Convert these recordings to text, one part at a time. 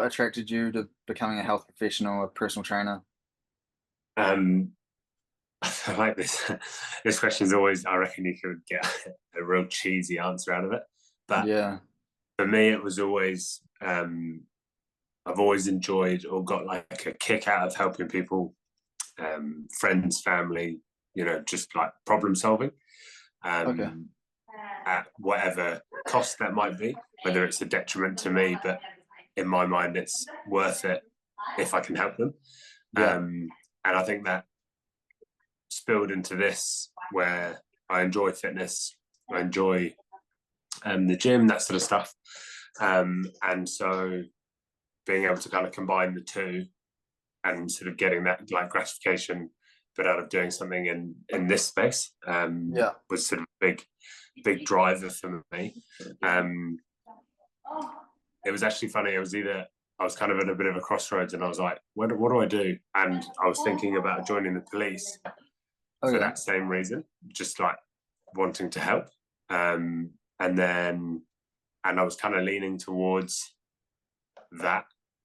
attracted you to becoming a health professional, a personal trainer? Um, I like this. This question is always, I reckon you could get a real cheesy answer out of it. But Yeah. for me, it was always, I've always enjoyed or got like a kick out of helping people, friends, family, just like problem solving, Okay. um, at whatever cost that might be, whether it's a detriment to me, but in my mind, it's worth it if I can help them. Yeah. Um, and I think that spilled into this where I enjoy fitness, I enjoy the gym, that sort of stuff. And so being able to kind of combine the two and sort of getting that like gratification, but out of doing something in this space, Yeah. was sort of a big driver for me. Um, it was actually funny. It was either I was kind of at a bit of a crossroads, and I was like, what do I do? And I was thinking about joining the police for Okay. that same reason, just like wanting to help. And then, and I was kind of leaning towards that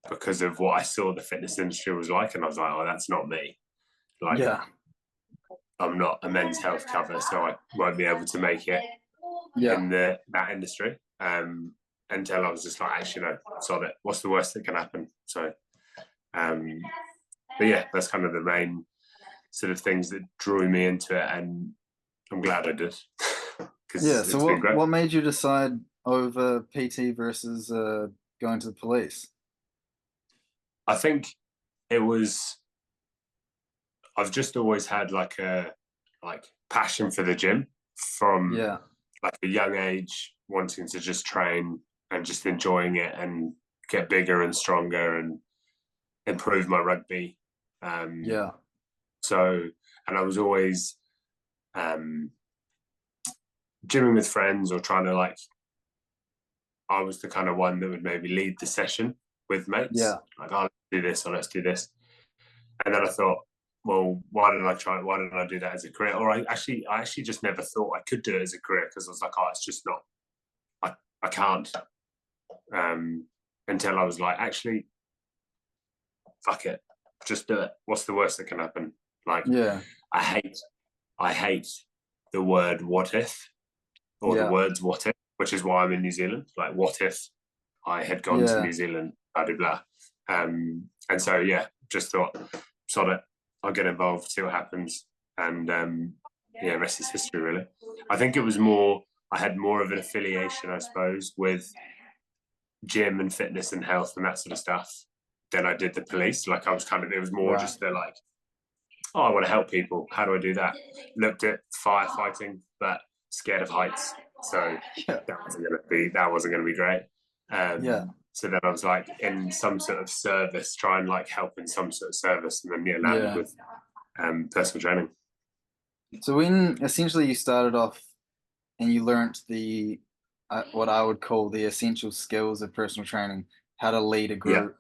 because of what I saw the fitness industry was like. And I was like, oh, that's not me. Like, Yeah. I'm not a men's health cover, so I won't be able to make it Yeah. in that industry. Until I was just like, actually, no, sod it. What's the worst that can happen? So, um, but yeah, that's kind of the main sort of things that drew me into it, and I'm glad I did Yeah. because So it's been great. what made you decide over PT versus going to the police? I think it was I've just always had like a passion for the gym from Yeah. like a young age, wanting to just train and just enjoying it and get bigger and stronger and improve my rugby. Um, Yeah. so, and I was always um, gymming with friends or trying to like, I was the kind of one that would maybe lead the session with mates, Yeah. like, oh, let's do this or let's do this. And then I thought, well, why didn't I try it? Why didn't I do that as a career? Or I actually just never thought I could do it as a career because I was like, oh, it's just not, I can't. Until I was like, actually, fuck it, just do it. What's the worst that can happen? Like, Yeah. I hate, I hate the word what if or the Yeah. words what if, which is why I'm in New Zealand. Like, what if I had gone to New Yeah. Zealand, blah, blah, blah. And so, yeah, just thought, sod it, I'll get involved, see what happens. And yeah, rest is history, really. I think it was more, I had more of an affiliation, I suppose, with gym and fitness and health and that sort of stuff than I did the police. Like, I was kind of, it was more Right. just the like, oh, I want to help people. How do I do that? Looked at firefighting, but scared of heights. So Yeah. that wasn't going to be great. Yeah. So then I was like in some sort of service, try and like help in some sort of service, and then yeah, landed Yeah. with personal training. So when essentially you started off and you learnt the what I would call the essential skills of personal training, how to lead a Yeah, group,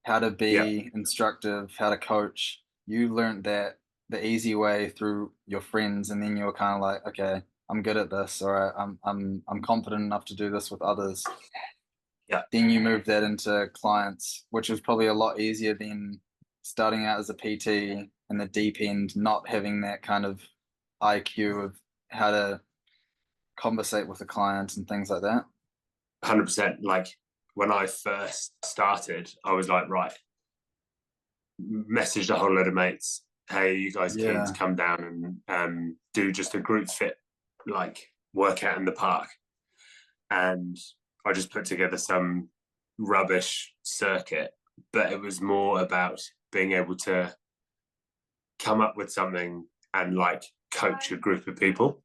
how to yeah, be instructive, how to coach. You learnt that the easy way through your friends, and then you were kind of like, okay, I'm good at this, or I'm confident enough to do this with others. yeah, Then you move that into clients, which was probably a lot easier than starting out as a PT in the deep end, not having that kind of IQ of how to conversate with the client and things like that. 100%. Like when I first started, I was like, right, messaged a whole load of mates. Hey, you guys keen to Yeah, come down and do just a group fit, like workout in the park? And I just put together some rubbish circuit, but it was more about being able to come up with something and like coach a group of people.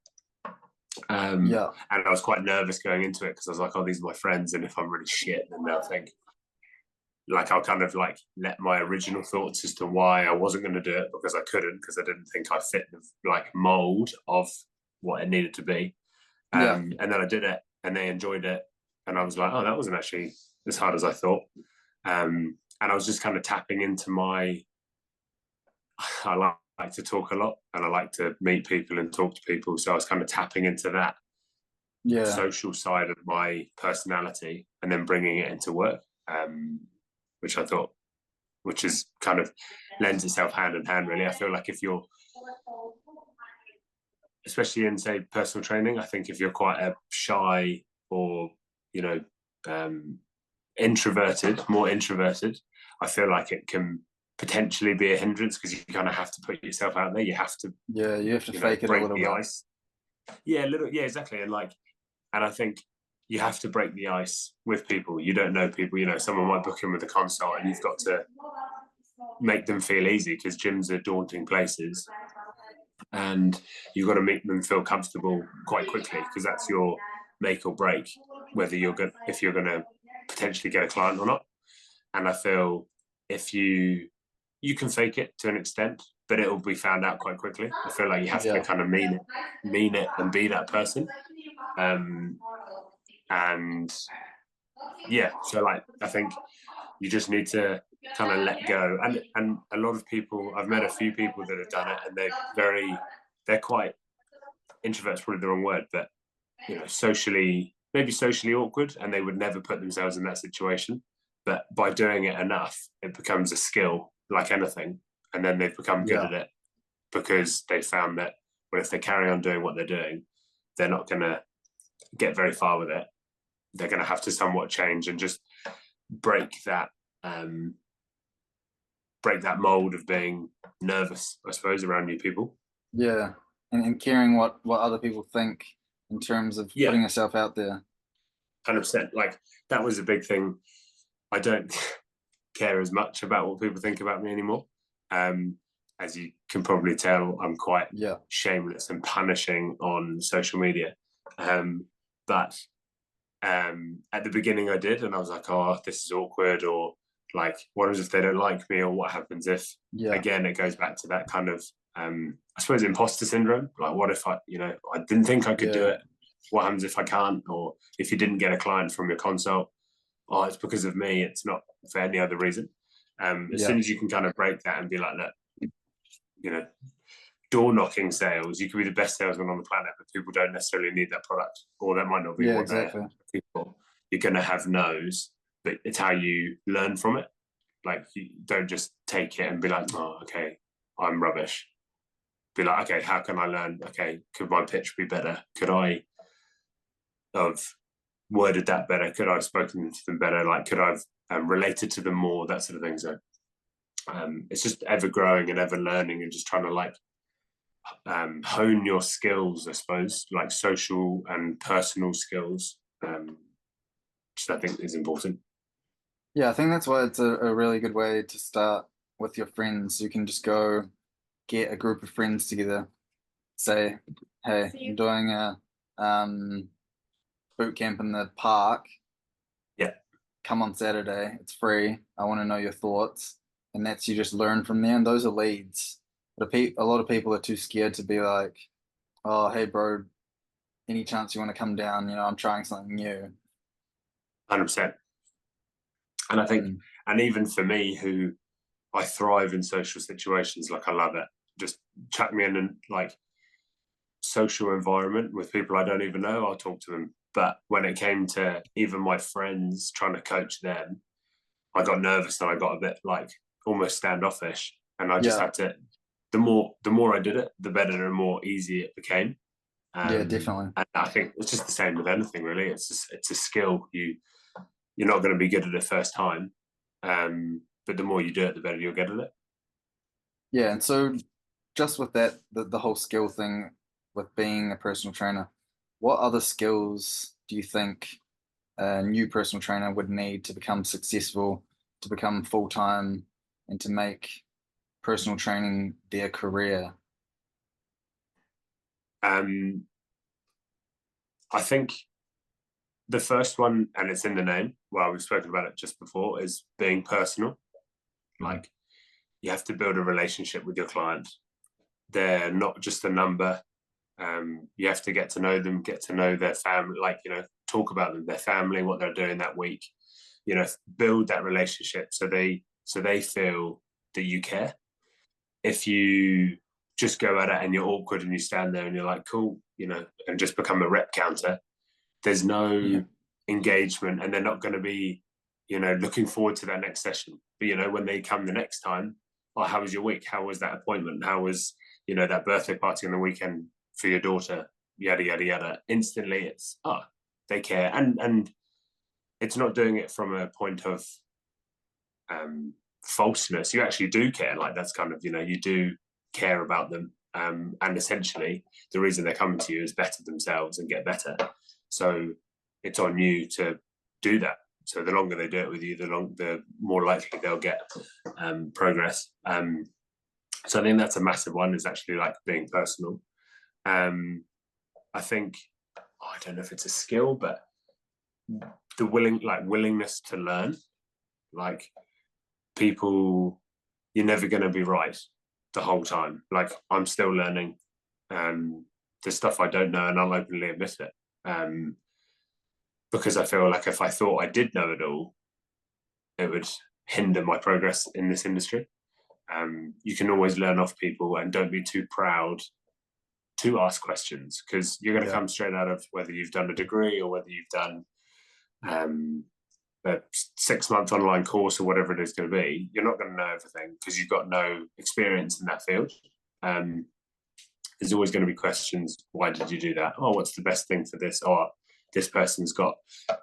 yeah, And I was quite nervous going into it because I was like, oh, these are my friends. And if I'm really shit, then they'll think, like, I'll kind of like let my original thoughts as to why I wasn't going to do it because I couldn't, because I didn't think I fit the like mold of what it needed to be. yeah, And then I did it and they enjoyed it. And I was like, oh, that wasn't actually as hard as I thought. And I was just kind of tapping into I like to talk a lot and I like to meet people and talk to people. So I was kind of tapping into that yeah, social side of my personality and then bringing it into work. which I thought, which is kind of lends itself hand in hand, really. I feel like if you're, especially in, say, personal training, I think if you're quite a shy or, you know, more introverted, I feel like it can potentially be a hindrance because you kind of have to put yourself out there. You have to, Yeah, you have to fake it a break little the bit. ice. Yeah, exactly. And I think you have to break the ice with people. You don't know people. Someone might book in with a consult, and you've got to make them feel easy because gyms are daunting places, and you've got to make them feel comfortable quite quickly because that's your make or break whether if you're going to potentially get a client or not. And I feel if you can fake it to an extent, but it will be found out quite quickly. I feel like you have to Yeah. kind of mean it and be that person. And yeah, so like I think you just need to kind of let go. And a lot of people, I've met a few people that have done it, and they're quite, introvert's probably the wrong word, but maybe socially awkward, and they would never put themselves in that situation. But by doing it enough, it becomes a skill like anything, and then they've become good Yeah. at it because they found that, well, if they carry on doing what they're doing, they're not going to get very far with it. They're going to have to somewhat change and just break that mold of being nervous, I suppose, around new people. Yeah. And caring what other people think in terms of Yeah, putting yourself out there. 100%. Like that was a big thing. I don't care as much about what people think about me anymore. As you can probably tell, I'm quite Yeah. shameless and punishing on social media. But at the beginning I did, and I was like, oh, this is awkward, or like, what if they don't like me, or what happens if, Yeah. again, it goes back to that kind of, I suppose, imposter syndrome. Like, what if I didn't think I could do Yeah. it? What happens if I can't? Or if you didn't get a client from your consult, oh, it's because of me. It's not for any other reason. As Yeah. soon as you can kind of break that and be like, look, door knocking sales, you could be the best salesman on the planet, but people don't necessarily need that product, or that might not be Yeah, what they're exactly. people. You're going to have no's, but it's how you learn from it. Like, you don't just take it and be like, oh, okay, I'm rubbish. Be like, okay, how can I learn? Okay, could my pitch be better? Could I have worded that better? Could I have spoken to them better? Like, could I have related to them more? That sort of thing. So it's just ever growing and ever learning, and just trying to like hone your skills, I suppose, like social and personal skills, which I think is important. Yeah, I think that's why it's a really good way to start with your friends. You can just go get a group of friends together, say, hey, I'm doing a boot camp in the park. Yeah, Come on Saturday. It's free. I want to know your thoughts. And that's you just learn from there. And those are leads. But a lot of people are too scared to be like, oh, hey, bro, any chance you want to come down? I'm trying something new. 100%. And I think, Mm. and even for me, who I thrive in social situations, like I love it. Just chuck me in and like social environment with people I don't even know, I'll talk to them. But when it came to even my friends trying to coach them, I got nervous and I got a bit like almost standoffish. And I just Yeah, had to, the more I did it, the better and more easy it became. yeah, definitely. And I think it's just the same with anything, really. It's a skill. You're not going to be good at it first time, but the more you do it, the better you'll get at it. Yeah, and so just with that, the whole skill thing with being a personal trainer, what other skills do you think a new personal trainer would need to become successful, to become full-time, and to make personal training their career? Um, I think the first one, and it's in the name. Well, we've spoken about it just before, is being personal. Like, you have to build a relationship with your client. They're not just a number. You have to get to know them, get to know their family, like, talk about them, their family, what they're doing that week. Build that relationship so they feel that you care. If you just go at it and you're awkward and you stand there and you're like, cool, and just become a rep counter, there's Yeah, no engagement, and they're not going to be looking forward to that next session. But when they come the next time, oh, how was your week? How was that appointment? How was that birthday party on the weekend for your daughter? Yada yada yada. Instantly, it's they care, and it's not doing it from a point of falseness. You actually do care. Like, that's kind of you do care about them, and essentially the reason they're coming to you is better themselves and get better. So it's on you to do that. So the longer they do it with you, the more likely they'll get progress. So I think that's a massive one, is actually like being personal. I think, I don't know if it's a skill, but the willingness to learn. Like, people, you're never going to be right the whole time. Like, I'm still learning. There's stuff I don't know, and I'll openly admit it. Because I feel like if I thought I did know it all, it would hinder my progress in this industry. You can always learn off people, and don't be too proud to ask questions, because you're going to come straight out of, whether you've done a degree or whether you've done a 6-month online course or whatever it is going to be. You're not going to know everything because you've got no experience in that field. There's always going to be questions. Why did you do that? Oh, what's the best thing for this? Or this person's got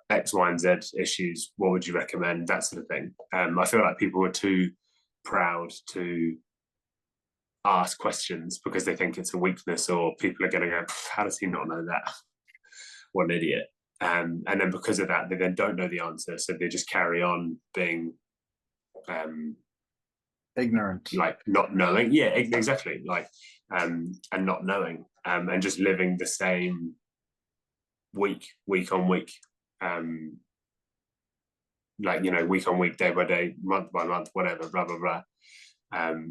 X, Y, and Z issues. What would you recommend? That sort of thing. I feel like people are too proud to ask questions because they think it's a weakness, or people are going to go, how does he not know that? What an idiot. And then because of that, they then don't know the answer. So they just carry on being ignorant, like not knowing. Yeah, exactly. Like, and not knowing, and just living the same week on week, like, week on week, day by day, month by month, whatever, blah blah blah.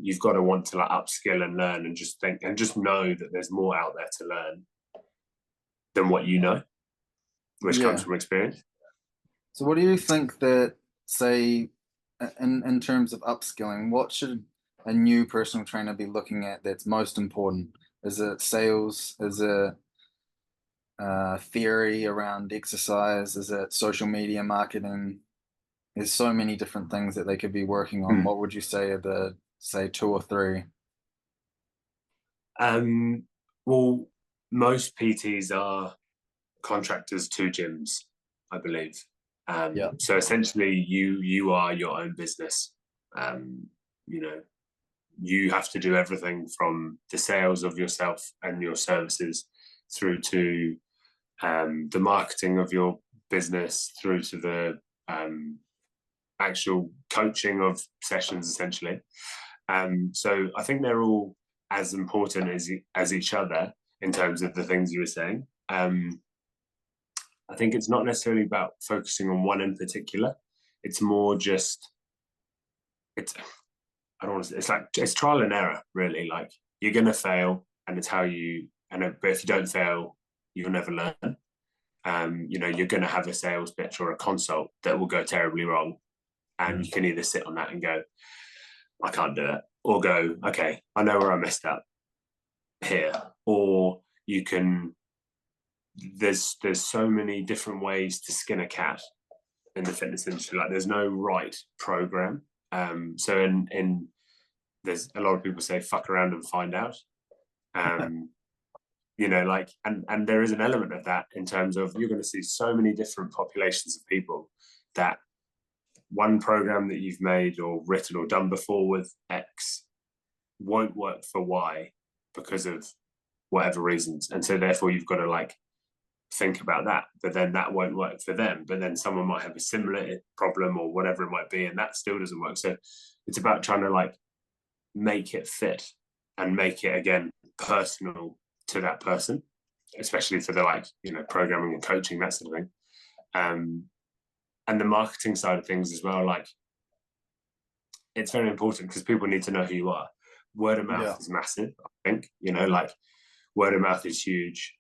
You've got to want to like upskill and learn, and just think and just know that there's more out there to learn than what you know, which comes from experience. So what do you think that, say, in terms of upskilling, what should a new personal trainer be looking at that's most important? Is it sales? Is it theory around exercise? Is it social media marketing? There's so many different things that they could be working on. What would you say are the, say, 2 or 3? Well, most PTs are contractors to gyms, I believe. So essentially, you are your own business. You have to do everything from the sales of yourself and your services, through to the marketing of your business, through to the actual coaching of sessions, essentially. So I think they're all as important as each other in terms of the things you were saying. I think it's not necessarily about focusing on one in particular. It's more just, I don't want to say, it's trial and error, really. Like, you're going to fail, and it's how you, but if you don't fail, you'll never learn. You're going to have a sales pitch or a consult that will go terribly wrong. And you can either sit on that and go, I can't do it, or go, okay, I know where I messed up here. Or you can, there's so many different ways to skin a cat in the fitness industry. Like, there's no right program. So in there's a lot of people say fuck around and find out. Like, and there is an element of that, in terms of, you're going to see so many different populations of people, that one program that you've made or written or done before with X won't work for Y because of whatever reasons. And so therefore you've got to like think about that, but then that won't work for them. But then someone might have a similar problem or whatever it might be, and that still doesn't work. So it's about trying to like make it fit and make it, again, personal to that person, especially for the like, programming and coaching, that sort of thing. And the marketing side of things as well, like, it's very important because people need to know who you are. Word of mouth is massive, I think. Like, word of mouth is huge.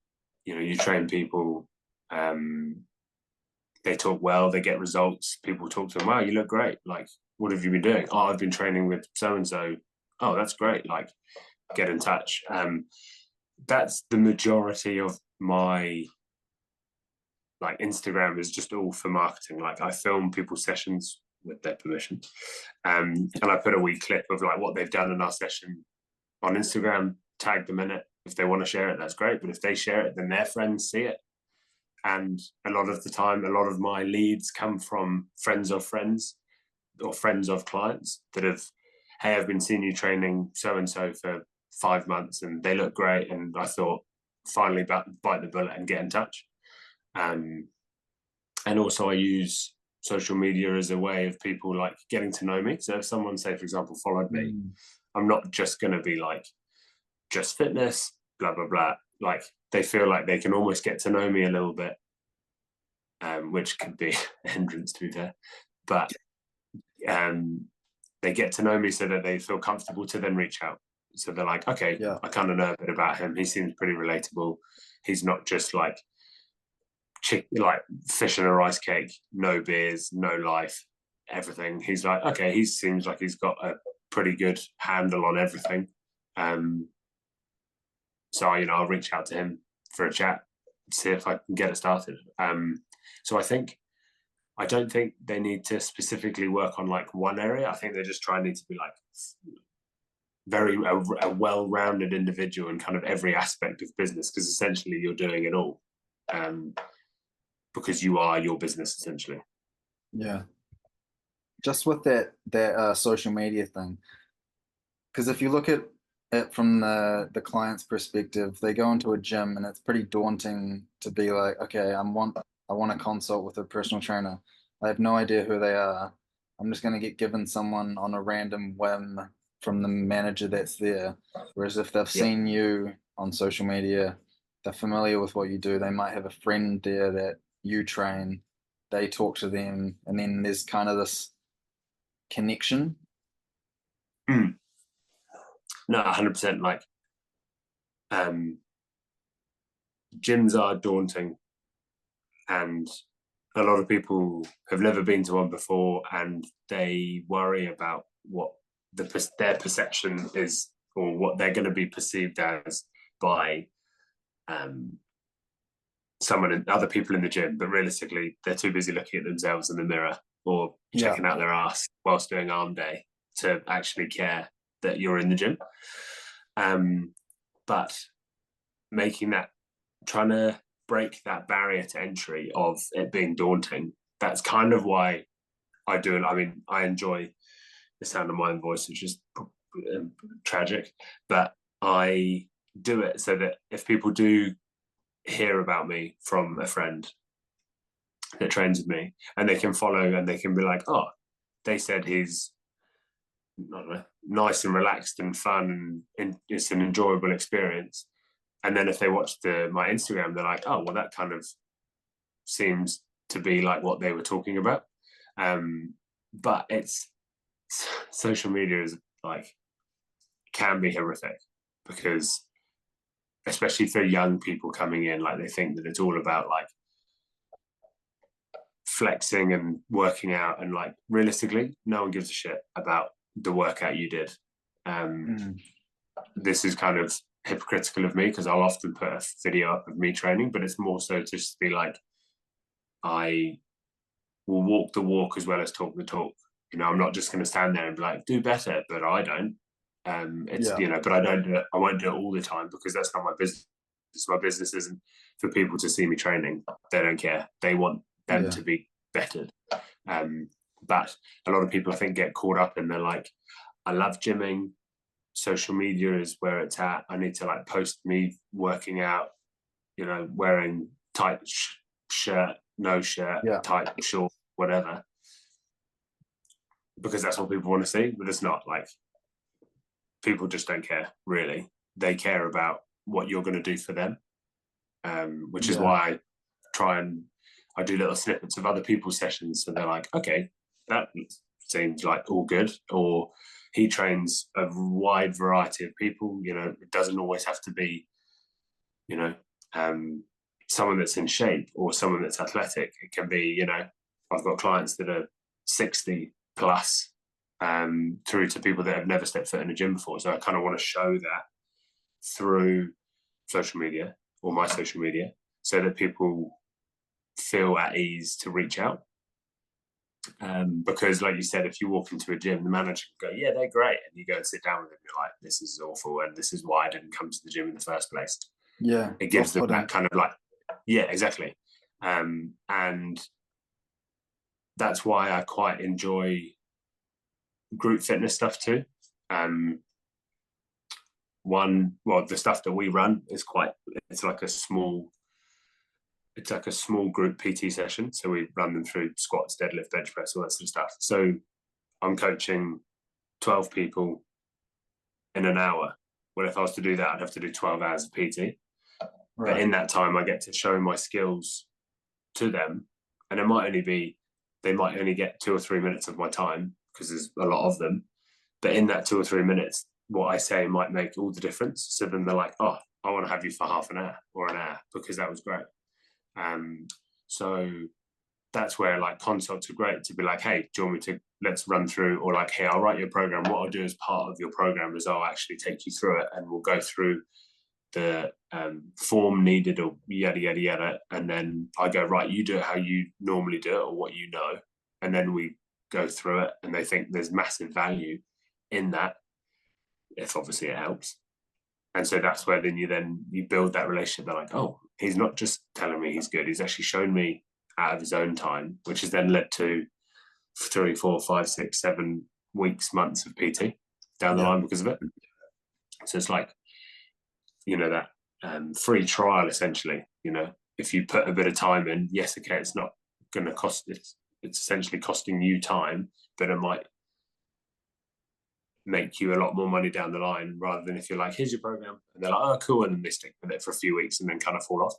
You train people, they talk well, they get results. People talk to them, wow, you look great. Like, what have you been doing? Oh, I've been training with so-and-so. Oh, that's great. Like, get in touch. That's the majority of my like Instagram is just all for marketing. Like I film people's sessions with their permission, and I put a wee clip of like what they've done in our session on Instagram, tag them in it. If they want to share it, that's great. But if they share it, then their friends see it. And a lot of the time, a lot of my leads come from friends of friends or friends of clients that have, hey, I've been seeing you training so and so for 5 months and they look great. And I thought, finally bite the bullet and get in touch. And also, I use social media as a way of people like getting to know me. So if someone, say, for example, followed me, I'm not just going to be like, just fitness, blah, blah, blah. Like they feel like they can almost get to know me a little bit, which could be a hindrance to be fair. But they get to know me so that they feel comfortable to then reach out. So they're like, okay, Yeah. I kind of know a bit about him. He seems pretty relatable. He's not just like like fish in a rice cake, no beers, no life, everything. He's like, okay, he seems like he's got a pretty good handle on everything. So I'll reach out to him for a chat, see if I can get it started. So I don't think they need to specifically work on like one area. I think they just need to be like a well-rounded individual in kind of every aspect of business, because essentially you're doing it all. Because you are your business essentially. Yeah. Just with that social media thing, because if you look at it from the client's perspective, they go into a gym and it's pretty daunting to be like, okay, I want to consult with a personal trainer. I have no idea who they are. I'm just going to get given someone on a random whim from the manager that's there. Whereas if they've Yeah. seen you on social media, they're familiar with what you do, they might have a friend there that you train, they talk to them, and then there's kind of this connection. No, 100%. Like, gyms are daunting, and a lot of people have never been to one before, and they worry about what their perception is, or what they're going to be perceived as by someone and other people in the gym. But realistically, they're too busy looking at themselves in the mirror or Yeah. checking out their ass whilst doing arm day to actually care that you're in the gym. But trying to break that barrier to entry of it being daunting, that's kind of why I do it. I mean, I enjoy the sound of my own voice, which is tragic, but I do it so that if people do hear about me from a friend that trains with me, and they can follow and they can be like, oh, they said he's, I don't know, nice and relaxed and fun, and it's an enjoyable experience. And then if they watch my Instagram, they're like, oh, well, that kind of seems to be like what they were talking about. But social media is like, can be horrific, because especially for young people coming in, like they think that it's all about like flexing and working out, and like realistically, no one gives a shit about the workout you did. This is kind of hypocritical of me, because I'll often put a video up of me training, but it's more so just to be like, I will walk the walk as well as talk the talk. I'm not just going to stand there and be like, do better, but I don't. But I don't do it. I won't do it all the time, because that's not my business. My business isn't for people to see me training. They don't care. They want them to be bettered. But a lot of people, I think, get caught up and they're like, I love gymming. Social media is where it's at. I need to like post me working out, wearing tight shirt, no shirt, tight short, whatever, because that's what people want to see. But it's not. Like, people just don't care, really. They care about what you're going to do for them, which is why I do little snippets of other people's sessions, so they're like, okay, that seems like all good. Or he trains a wide variety of people. It doesn't always have to be, someone that's in shape or someone that's athletic. It can be, I've got clients that are 60 plus, through to people that have never stepped foot in a gym before. So I kind of want to show that through social media, or my social media, so that people feel at ease to reach out. Because, like you said, if you walk into a gym, the manager can go, "Yeah, they're great," and you go and sit down with them, you're like, "This is awful, and this is why I didn't come to the gym in the first place." Yeah, It it's gives them off-putting. that kind of like, yeah, exactly, and that's why I quite enjoy group fitness stuff too. Um, the stuff that we run is quite. It's like a small. It's like a small group PT session, so we run them through squats, deadlift, bench press, all that sort of stuff. So I'm coaching 12 people in an hour. Well, if I was to do that, I'd have to do 12 hours of PT. But Right. in that time, I get to show my skills to them. And they might only get 2 or 3 minutes of my time because there's a lot of them. But in that 2 or 3 minutes, what I say might make all the difference. So then they're like, "Oh, I want to have you for half an hour or an hour because that was great." So that's where like consults are great to be like, "Hey, do you want me to let's run through," or like, "Hey, I'll write your program. What I'll do as part of your program is I'll actually take you through it and we'll go through the form needed or yada yada yada, and then I go, right, you do it how you normally do it or what you know, and then we go through it." And they think there's massive value in that, if obviously it helps. And so that's where you build that relationship. They're like, "Oh, he's not just telling me he's good, he's actually shown me out of his own time," which has then led to 3, 4, 5, 6, 7 weeks, months of PT down the Yeah. line because of it. So it's like, that free trial essentially. If you put a bit of time in, yes, okay, it's not going to cost. It's essentially costing you time, but it might make you a lot more money down the line rather than if you're like, "Here's your program," and they're like, "Oh, cool," and then they stick with it for a few weeks and then kind of fall off.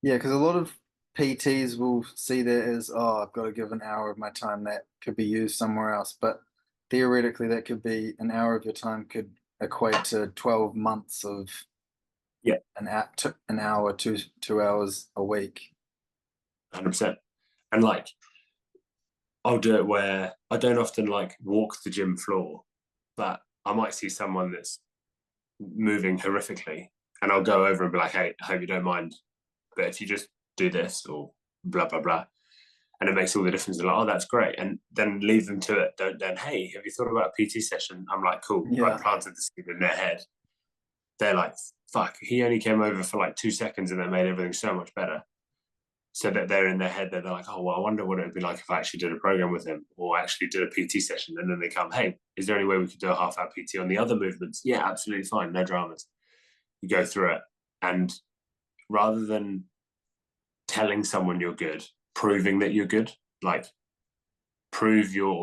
Yeah, because a lot of PTs will see that as, oh, I've got to give an hour of my time that could be used somewhere else. But theoretically, that could be an hour of your time could equate to 12 months of Yeah, an hour, 2 hours a week. 100%. And like, I'll do it where I don't often like walk the gym floor, but I might see someone that's moving horrifically, and I'll go over and be like, "Hey, I hope you don't mind, but if you just do this or blah blah blah," and it makes all the difference. They're like, "Oh, that's great," and then leave them to it. Don't then, "Hey, have you thought about a PT session?" I'm like, "Cool." Like, Yeah, planted the seed in their head. They're like, "Fuck, he only came over for like 2 seconds and that made everything so much better." So that they're in their head, they're like, "Oh, well, I wonder what it would be like if I actually did a program with him or actually did a PT session." And then they come, "Hey, is there any way we could do a half hour PT on the other movements?" "Yeah, absolutely fine. No dramas." You go through it. And rather than telling someone you're good, proving that you're good, like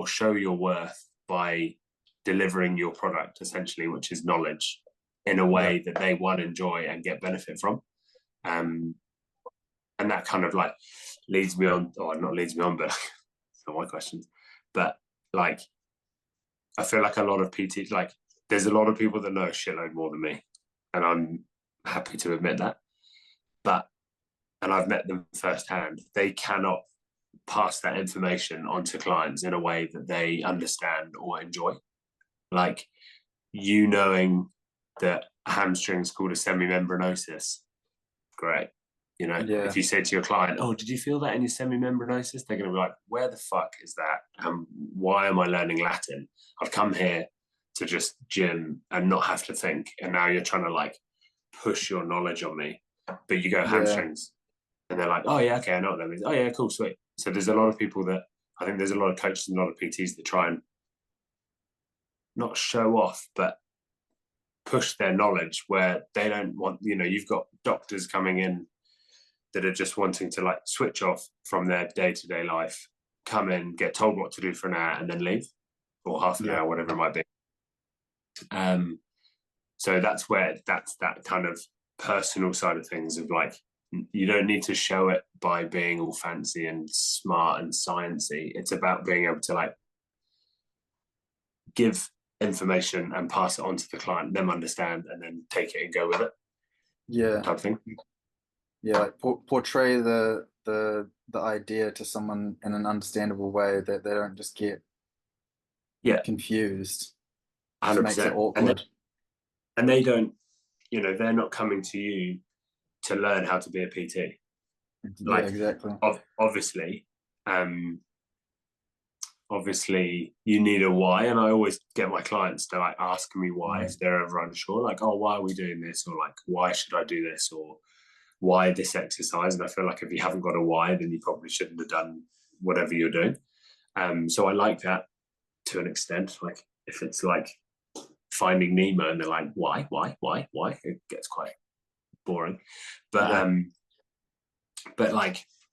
show your worth by delivering your product essentially, which is knowledge in a yeah, way that they one enjoy and get benefit from. Um, and that kind of like leads me on, or not leads me on, but it's not my questions. But like, I feel like a lot of PT, like, there's a lot of people that know a shitload more than me, and I'm happy to admit that. But and I've met them firsthand. They cannot pass that information onto clients in a way that they understand or enjoy. Like, you knowing that a hamstring is called a semimembranosis, great. If yeah, you say to your client, "Oh, did you feel that in your semimembranosis?" They're going to be like, "Where the fuck is that? Why am I learning Latin? I've come here to just gym and not have to think. And now you're trying to like push your knowledge on me." But you go yeah, hamstrings, and they're like, "Oh yeah, okay, I know what that means. Oh yeah, cool, sweet." So there's a lot of people that I think there's a lot of coaches and a lot of PTs that try and not show off, but push their knowledge where they don't want. You've got doctors coming in that are just wanting to like switch off from their day-to-day life, come in, get told what to do for an hour, and then leave, or half an yeah, hour, whatever it might be. Um, so that's that kind of personal side of things of like, you don't need to show it by being all fancy and smart and sciencey. It's about being able to like give information and pass it on to the client, them understand, and then take it and go with it, yeah, type thing. yeah. Like portray the idea to someone in an understandable way that they don't just get Yeah, confused. Just makes it 100%. awkward. And they don't, they're not coming to you to learn how to be a PT. Yeah, Like, exactly. obviously, um, obviously you need a why, and I always get my clients to like ask me why if they're ever unsure, like, oh, why are we doing this, or like, why should I do this, or why this exercise. And I feel like if you haven't got a why, then you probably shouldn't have done whatever you're doing. So I like that to an extent. Like if it's like Finding Nemo and they're like, why, it gets quite boring. But Yeah,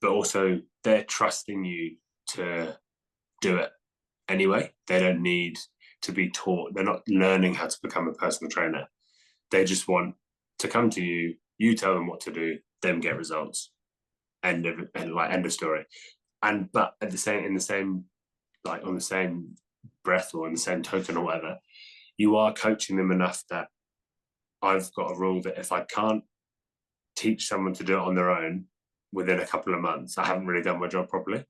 but also they're trusting you to do it anyway. They don't need to be taught. They're not learning how to become a personal trainer. They just want to come to you. You tell them what to do. Them get results. End of story. And but at the same like on the same breath or in the same token or whatever, you are coaching them enough that I've got a rule that if I can't teach someone to do it on their own within a couple of months, I haven't really done my job properly.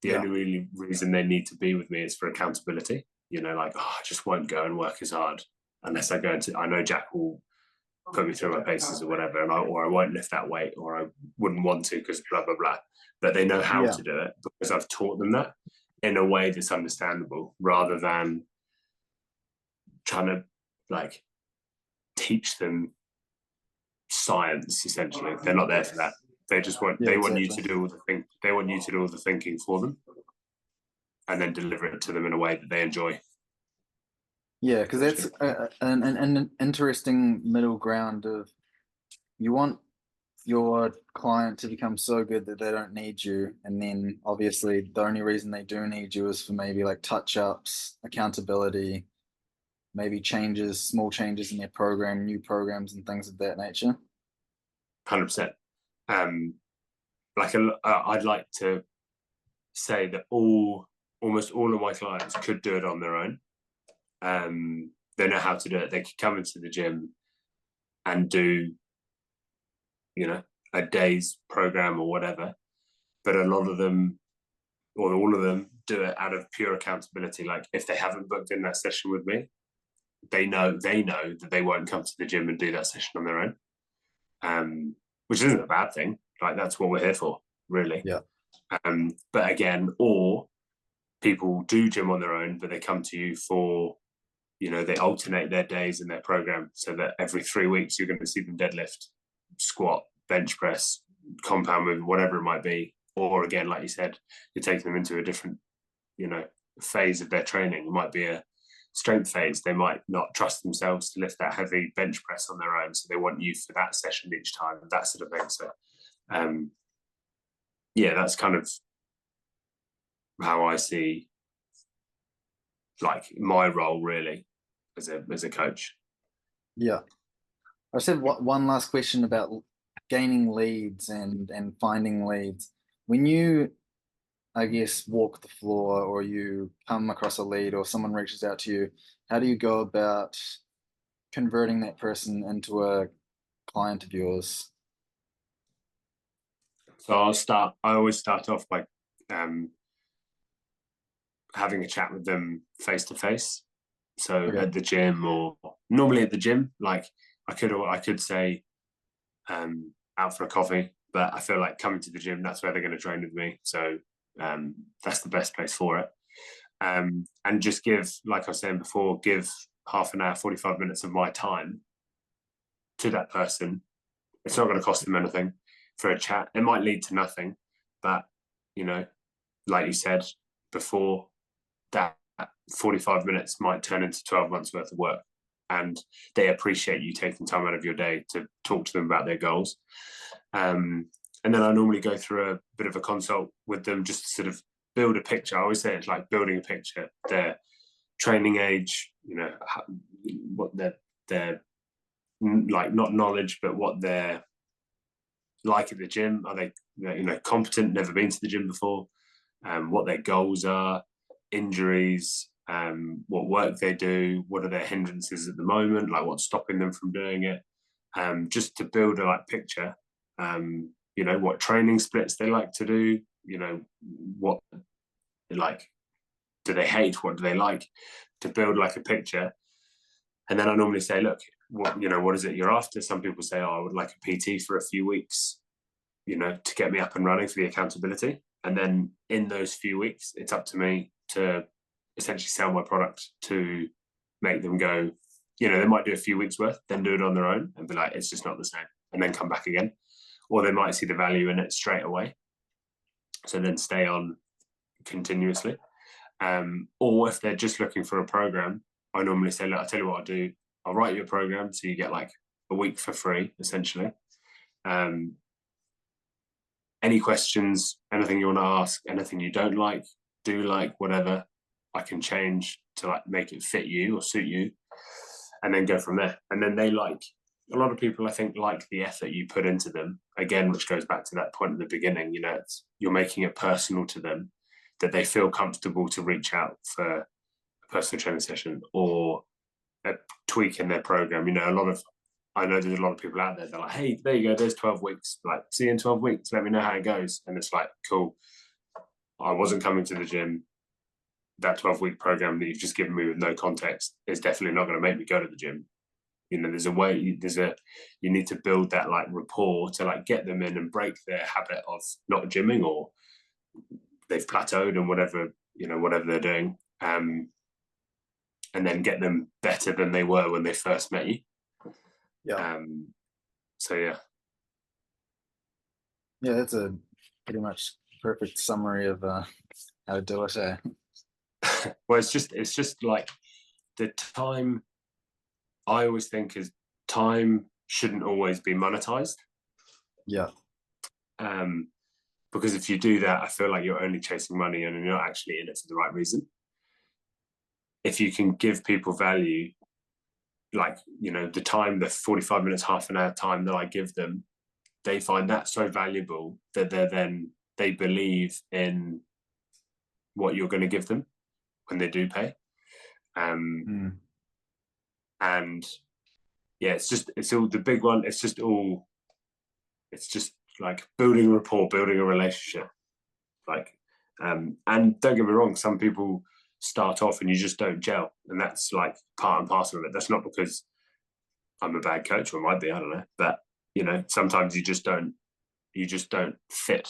The yeah, only really reason they need to be with me is for accountability. You know, like, oh, I just won't go and work as hard unless I go into, I know Jack will put me through my paces or whatever, or I won't lift that weight, or I wouldn't want to because blah, blah, blah. But they know how yeah, to do it because I've taught them that in a way that's understandable rather than trying to like teach them science. Essentially, they're not there for that. yeah, they want you exactly. to do all the thing they want you to do all the thinking for them and then deliver it to them in a way that they enjoy. Yeah, because that's Essentially, an interesting middle ground of you want your client to become so good that they don't need you, and then obviously the only reason they do need you is for maybe like touch ups, accountability, maybe changes, small changes in their program, new programs, and things of that nature. 100%. Um, I'd like to say that almost all of my clients could do it on their own. They know how to do it. They could come into the gym and do, you know, a day's program or whatever. But a lot of them, or all of them, do it out of pure accountability. Like if they haven't booked in that session with me, they know that they won't come to the gym and do that session on their own. Which isn't a bad thing. Like that's what we're here for, really. Yeah, But again, or people do gym on their own, but they come to you for, they alternate their days in their program so that every 3 weeks you're going to see them deadlift, squat, bench press, compound movement, whatever it might be. Or again, like you said, you're taking them into a different, you know, phase of their training. It might be a strength phase. They might not trust themselves to lift that heavy bench press on their own. So they want you for that session each time, that sort of thing. So um, yeah, that's kind of how I see like my role really as a coach. yeah. I just have one last question about gaining leads and finding leads. When you, I guess, walk the floor or you come across a lead or someone reaches out to you, how do you go about converting that person into a client of yours? So I always start off by um, having a chat with them face to face. So Okay. at the gym, or normally at the gym, like I could say out for a coffee, but I feel like coming to the gym, that's where they're going to train with me. So that's the best place for it. And just give, like I was saying before, give half an hour, 45 minutes of my time to that person. It's not going to cost them anything for a chat. It might lead to nothing, but you know, like you said before, that 45 minutes might turn into 12 months worth of work. And they appreciate you taking time out of your day to talk to them about their goals. And then I normally go through a bit of a consult with them just to sort of build a picture. I always say it's like building a picture. Their training age, what their like not knowledge, but what they're like at the gym. Are they competent? Never been to the gym before. What their goals are, injuries, what work they do, what are their hindrances at the moment, like what's stopping them from doing it. Just to build a picture. What training splits they like to do. What like do they hate? What do they like? To build like a picture, and then I normally say, look, what is it you're after? Some people say, oh, I would like a PT for a few weeks. to get me up and running for the accountability. And then in those few weeks, it's up to me to essentially sell my product to make them go, they might do a few weeks worth, then do it on their own and be like, it's just not the same, and then come back again. Or they might see the value in it straight away, so then stay on continuously. Or if they're just looking for a program, I normally say, look, I'll tell you what I'll do. I'll write you a program so you get like a week for free, essentially. Any questions, anything you want to ask, anything you don't like, do like, whatever, I can change to like make it fit you or suit you, and then go from there. And then they like, a lot of people, I think, like the effort you put into them, again, which goes back to that point at the beginning, you're making it personal to them, that they feel comfortable to reach out for a personal training session or a tweak in their program. I know there's a lot of people out there, they're like, hey, there you go, there's 12 weeks. Like, see you in 12 weeks, let me know how it goes. And it's like, cool. I wasn't coming to the gym. That 12-week program that you've just given me with no context is definitely not going to make me go to the gym. There's a way, you need to build that like rapport to like get them in and break their habit of not gymming, or they've plateaued and whatever they're doing. And then get them better than they were when they first met you. Yeah. So yeah. Yeah, that's a pretty much perfect summary of how to do it. Well, it's just like the time. I always think is time shouldn't always be monetized. Yeah. Because if you do that, I feel like you're only chasing money and you're not actually in it for the right reason. If you can give people value, like, the time, the 45 minutes, half an hour time that I give them, they find that so valuable that they believe in what you're going to give them when they do pay. And yeah, it's all the big one. It's just like building rapport, building a relationship. Like, and don't get me wrong, some people start off and you just don't gel, and that's like part and parcel of it. That's not because I'm a bad coach, or might be, I don't know, but sometimes you just don't fit.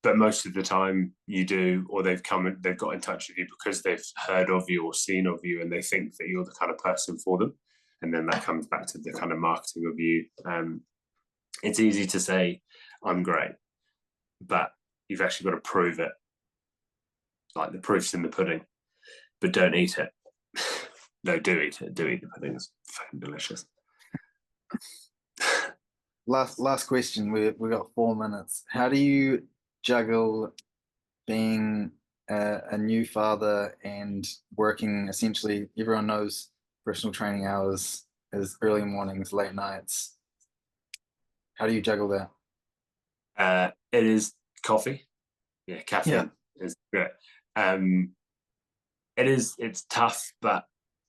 But most of the time you do, or they've got in touch with you because they've heard of you or seen of you, and they think that you're the kind of person for them. And then that comes back to the kind of marketing of you. It's easy to say I'm great, but you've actually got to prove it. Like, the proof's in the pudding, but don't eat it. No, do eat it. Do eat the pudding. It's fucking delicious. Last question. We got 4 minutes. How do you juggle being a new father and working? Essentially, everyone knows personal training hours is early mornings, late nights. How do you juggle that? It is coffee. Yeah, caffeine is great. It's tough, but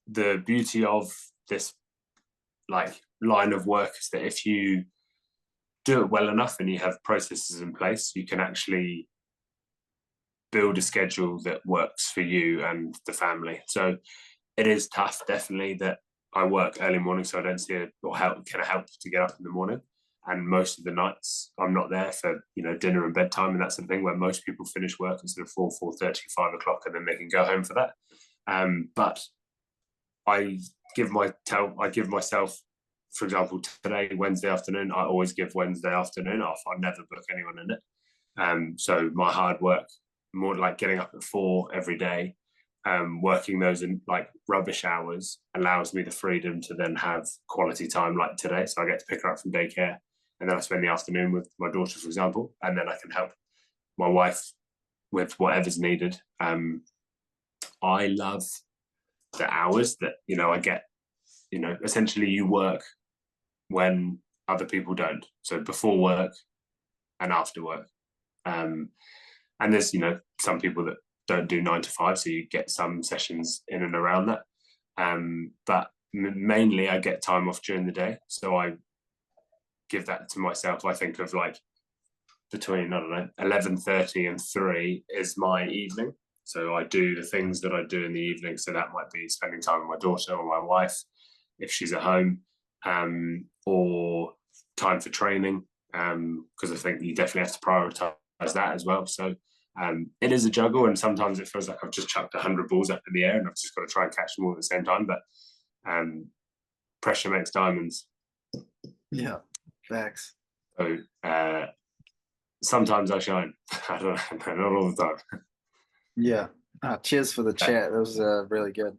the beauty of this like line of work is that if you do it well enough and you have processes in place, you can actually build a schedule that works for you and the family. So it is tough, definitely, that I work early morning, so I don't see it or help to get up in the morning. And most of the nights I'm not there for dinner and bedtime and that sort of thing, where most people finish work at sort of 4:30, 5 o'clock, and then they can go home for that. But I give myself, for example, today, Wednesday afternoon, I always give Wednesday afternoon off. I never book anyone in it. So my hard work, more like getting up at 4 every day, working those in like rubbish hours, allows me the freedom to then have quality time like today. So I get to pick her up from daycare, and then I spend the afternoon with my daughter, for example, and then I can help my wife with whatever's needed. I love the hours that I get. Essentially you work when other people don't. So before work and after work. And there's some people that don't do 9 to 5, so you get some sessions in and around that. But mainly I get time off during the day, so I give that to myself. I think of like between 11:30 and 3 is my evening. So I do the things that I do in the evening. So that might be spending time with my daughter or my wife if she's at home, or time for training, because I think you definitely have to prioritize that as well. So it is a juggle, and sometimes it feels like I've just chucked 100 balls up in the air and I've just got to try and catch them all at the same time. But pressure makes diamonds. Yeah, facts. So sometimes I shine. I don't know, not all the time. Yeah. Cheers for the chat. That was really good.